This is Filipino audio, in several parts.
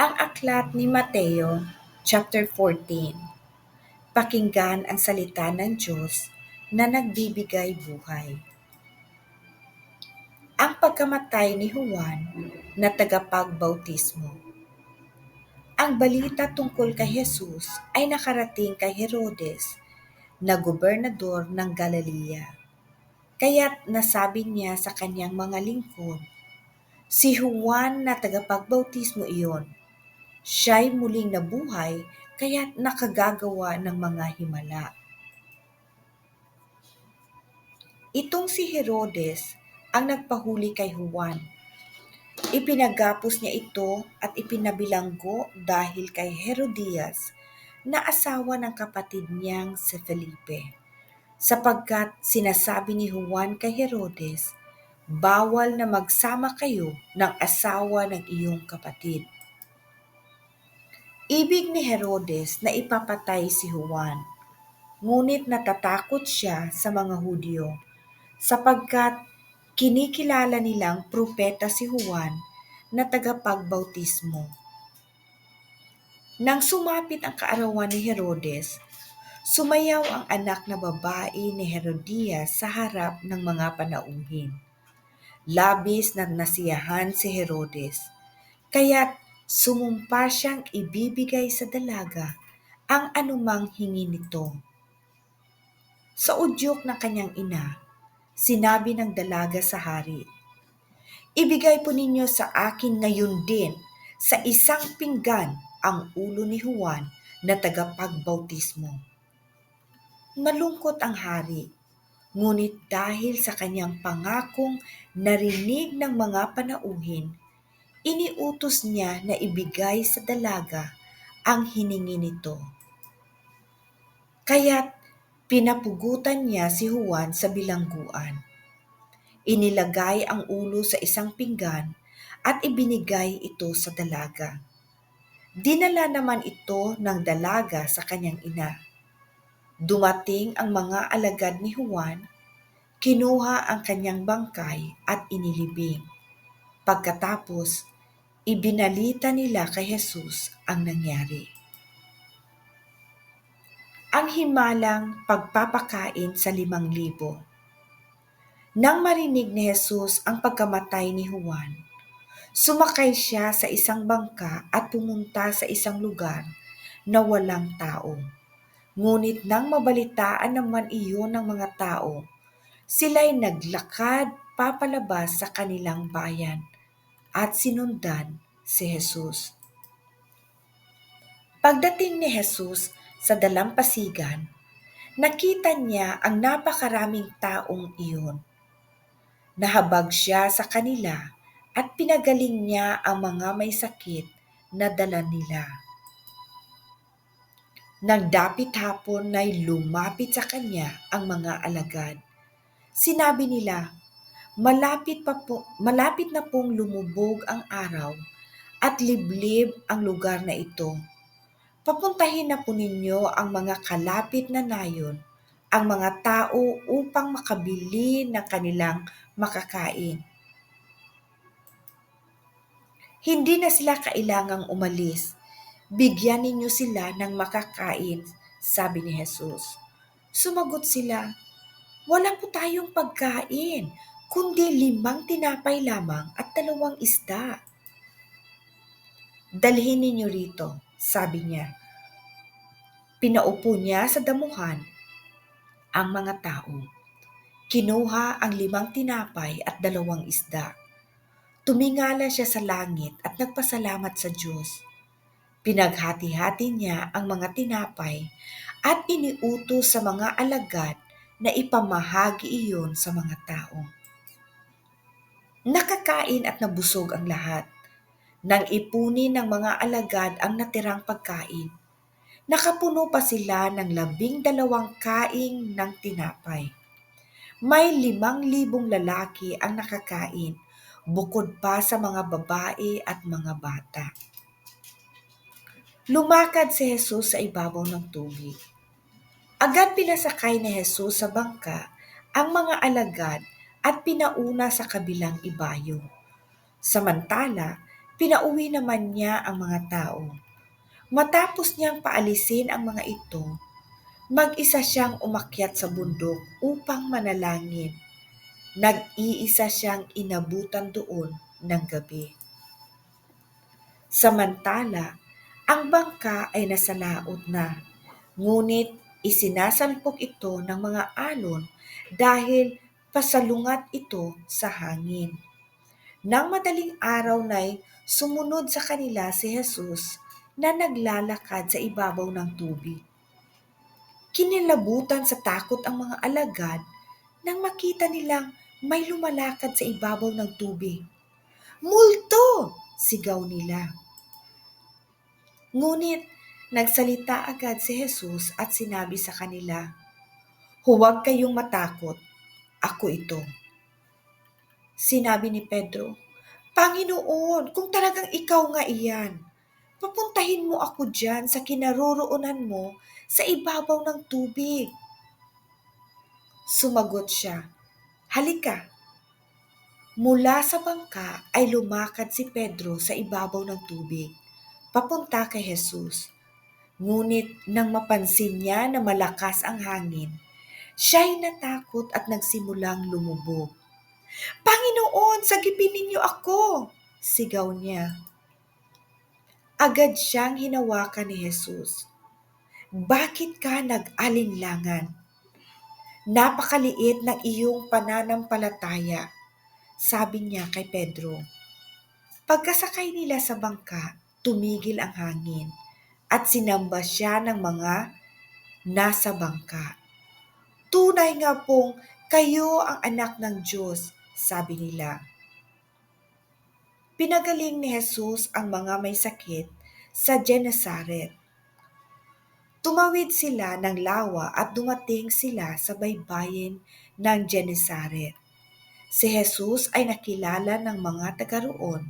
Ang aklat ni Mateo, chapter 14. Pakinggan ang salita ng Diyos na nagbibigay buhay. Ang pagkamatay ni Juan na tagapagbautismo. Ang balita tungkol kay Jesus ay nakarating kay Herodes na gobernador ng Galilea. Kaya't nasabi niya sa kanyang mga lingkod, si Juan na tagapagbautismo iyon. Siya'y muling nabuhay kaya't nakagagawa ng mga himala. Itong si Herodes ang nagpahuli kay Juan. Ipinagapos niya ito at ipinabilanggo dahil kay Herodias na asawa ng kapatid niyang si Felipe. Sapagkat sinasabi ni Juan kay Herodes, bawal na magsama kayo ng asawa ng iyong kapatid. Ibig ni Herodes na ipapatay si Juan, ngunit natatakot siya sa mga Hudyo sapagkat kinikilala nilang propeta si Juan na tagapagbautismo. Nang sumapit ang kaarawan ni Herodes, sumayaw ang anak na babae ni Herodias sa harap ng mga panauhin. Labis na nasiyahan si Herodes, kaya't sumumpa siyang ibibigay sa dalaga ang anumang hingi nito. Sa udyok ng kanyang ina, sinabi ng dalaga sa hari, ibigay po ninyo sa akin ngayon din sa isang pinggan ang ulo ni Juan na tagapagbautismo. Malungkot ang hari, ngunit dahil sa kanyang pangakong narinig ng mga panauhin, iniutos niya na ibigay sa dalaga ang hiningi nito. Kaya't pinapugutan niya si Juan sa bilangguan. Inilagay ang ulo sa isang pinggan at ibinigay ito sa dalaga. Dinala naman ito ng dalaga sa kanyang ina. Dumating ang mga alagad ni Juan, kinuha ang kanyang bangkay at inilibing. Pagkatapos, ibinalita nila kay Jesus ang nangyari. Ang himalang pagpapakain sa 5,000. Nang marinig ni Jesus ang pagkamatay ni Juan, sumakay siya sa isang bangka at pumunta sa isang lugar na walang tao. Ngunit nang mabalitaan naman iyon ng mga tao, sila'y naglakad papalabas sa kanilang bayan at sinundan si Jesus. Pagdating ni Jesus sa dalampasigan, nakita niya ang napakaraming taong iyon. Nahabag siya sa kanila at pinagaling niya ang mga may sakit na dala nila. Nang dapit hapon ay lumapit sa kanya ang mga alagad. Sinabi nila, malapit na pong lumubog ang araw at liblib ang lugar na ito. Papuntahin na po ninyo ang mga kalapit na nayon, ang mga tao upang makabili ng kanilang makakain. Hindi na sila kailangang umalis. Bigyan ninyo sila ng makakain, sabi ni Jesus. Sumagot sila, wala po tayong pagkain, kundi 5 tinapay lamang at 2 isda. Dalhin ninyo rito, sabi niya. Pinaupo niya sa damuhan ang mga tao. Kinuha ang 5 tinapay at 2 isda. Tumingala siya sa langit at nagpasalamat sa Diyos. Pinaghati-hati niya ang mga tinapay at iniutos sa mga alagad na ipamahagi iyon sa mga tao. Nakakain at nabusog ang lahat. Nang ipunin ng mga alagad ang natirang pagkain, nakapuno pa sila ng 12 kaing ng tinapay. May 5,000 lalaki ang nakakain, bukod pa sa mga babae at mga bata. Lumakad si Jesus sa ibabaw ng tubig. Agad pinasakay ni Jesus sa bangka ang mga alagad at pinauna sa kabilang ibayo. Samantala, Pinauwi naman niya ang mga tao. Matapos niyang paalisin ang mga ito, mag-isa siyang umakyat sa bundok upang manalangin. Nag-iisa siyang inabutan doon ng gabi. Samantala, ang bangka ay nasa laot na, ngunit isinasalpok ito ng mga alon dahil pasalungat ito sa hangin. Nang madaling araw na'y sumunod sa kanila si Jesus na naglalakad sa ibabaw ng tubig. Kinilabutan sa takot ang mga alagad nang makita nilang may lumalakad sa ibabaw ng tubig. "Multo!" sigaw nila. Ngunit nagsalita agad si Jesus at sinabi sa kanila, "Huwag kayong matakot, ako ito." Sinabi ni Pedro, "Panginoon, kung talagang ikaw nga iyan, papuntahin mo ako diyan sa kinaroroonan mo sa ibabaw ng tubig." Sumagot siya, "Halika." Mula sa bangka ay lumakad si Pedro sa ibabaw ng tubig, papunta kay Jesus. Ngunit nang mapansin niya na malakas ang hangin, siya'y natakot at nagsimulang lumubog. "Panginoon, sagipin ninyo ako!" sigaw niya. Agad siyang hinawakan ni Jesus. "Bakit ka nag-alinlangan? Napakaliit ng iyong pananampalataya," sabi niya kay Pedro. Pagkasakay nila sa bangka, tumigil ang hangin at sinamba siya ng mga nasa bangka. "Tunay nga pong kayo ang anak ng Diyos," sabi nila. Pinagaling ni Jesus ang mga may sakit sa Genesaret. Tumawid sila ng lawa at dumating sila sa baybayin ng Genesaret. Si Jesus ay nakilala ng mga taga roon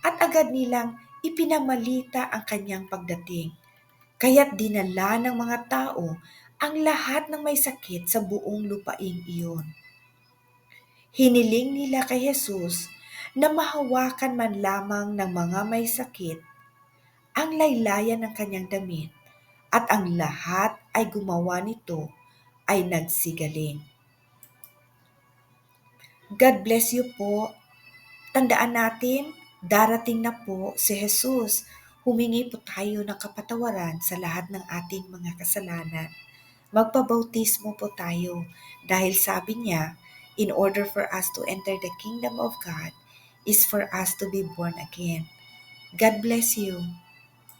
at agad nilang ipinamalita ang kanyang pagdating. Kaya't dinala ng mga tao ang lahat ng may sakit sa buong lupaing iyon. Hiniling nila kay Jesus na mahawakan man lamang ng mga may sakit ang laylayan ng kanyang damit at ang lahat ay gumawa nito ay nagsigaling. God bless you po. Tandaan natin, darating na po si Jesus. Humingi po tayo ng kapatawaran sa lahat ng ating mga kasalanan. Magpabautismo po tayo dahil sabi niya, in order for us to enter the kingdom of God is for us to be born again. God bless you.